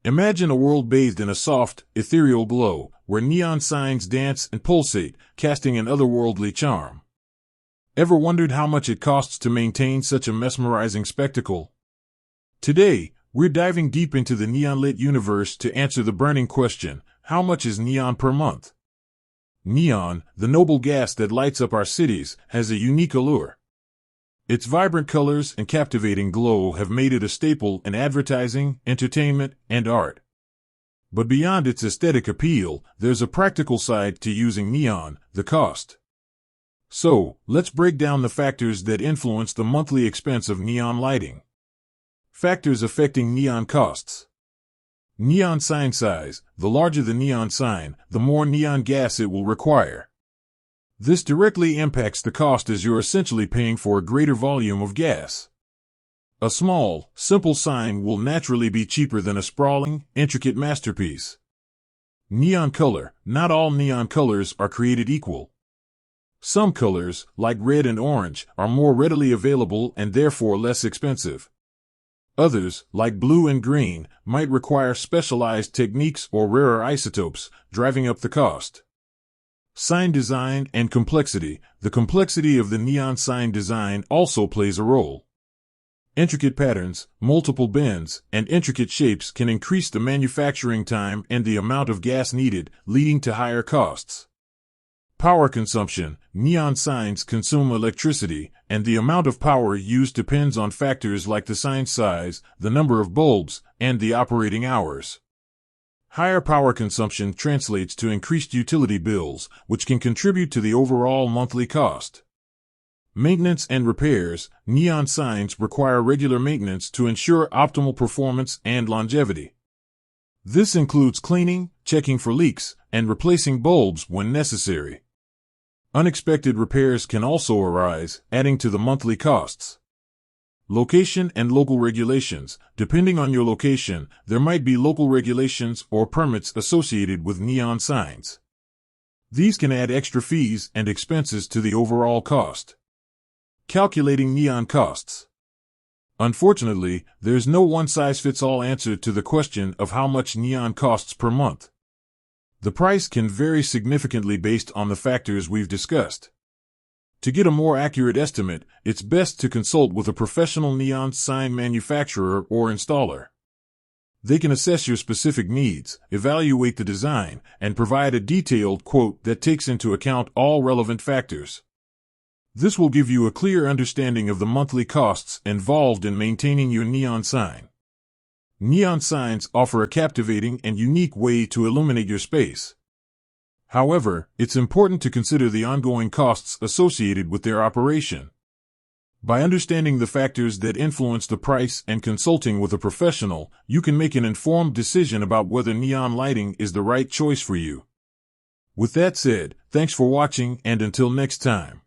Imagine a world bathed in a soft, ethereal glow, where neon signs dance and pulsate, casting an otherworldly charm. Ever wondered how much it costs to maintain such a mesmerizing spectacle? Today, we're diving deep into the neon-lit universe to answer the burning question, how much is neon per month? Neon, the noble gas that lights up our cities, has a unique allure. Its vibrant colors and captivating glow have made it a staple in advertising, entertainment, and art. But beyond its aesthetic appeal, there's a practical side to using neon, the cost. So, let's break down the factors that influence the monthly expense of neon lighting. Factors affecting neon costs. Neon sign size. The larger the neon sign, the more neon gas it will require. This directly impacts the cost as you're essentially paying for a greater volume of gas. A small, simple sign will naturally be cheaper than a sprawling, intricate masterpiece. Neon color. Not all neon colors are created equal. Some colors, like red and orange, are more readily available and therefore less expensive. Others, like blue and green, might require specialized techniques or rarer isotopes, driving up the cost. Sign design and complexity. The complexity of the neon sign design also plays a role. Intricate patterns, multiple bends, and intricate shapes can increase the manufacturing time and the amount of gas needed, leading to higher costs. Power consumption. Neon signs consume electricity, and the amount of power used depends on factors like the sign size, the number of bulbs, and the operating hours. Higher power consumption translates to increased utility bills, which can contribute to the overall monthly cost. Maintenance and repairs. Neon signs require regular maintenance to ensure optimal performance and longevity. This includes cleaning, checking for leaks, and replacing bulbs when necessary. Unexpected repairs can also arise, adding to the monthly costs. Location and local regulations. Depending on your location, there might be local regulations or permits associated with neon signs. These can add extra fees and expenses to the overall cost. Calculating neon costs. Unfortunately, there's no one-size-fits-all answer to the question of how much neon costs per month. The price can vary significantly based on the factors we've discussed. To get a more accurate estimate, it's best to consult with a professional neon sign manufacturer or installer. They can assess your specific needs, evaluate the design, and provide a detailed quote that takes into account all relevant factors. This will give you a clear understanding of the monthly costs involved in maintaining your neon sign. Neon signs offer a captivating and unique way to illuminate your space. However, it's important to consider the ongoing costs associated with their operation. By understanding the factors that influence the price and consulting with a professional, you can make an informed decision about whether neon lighting is the right choice for you. With that said, thanks for watching, and until next time.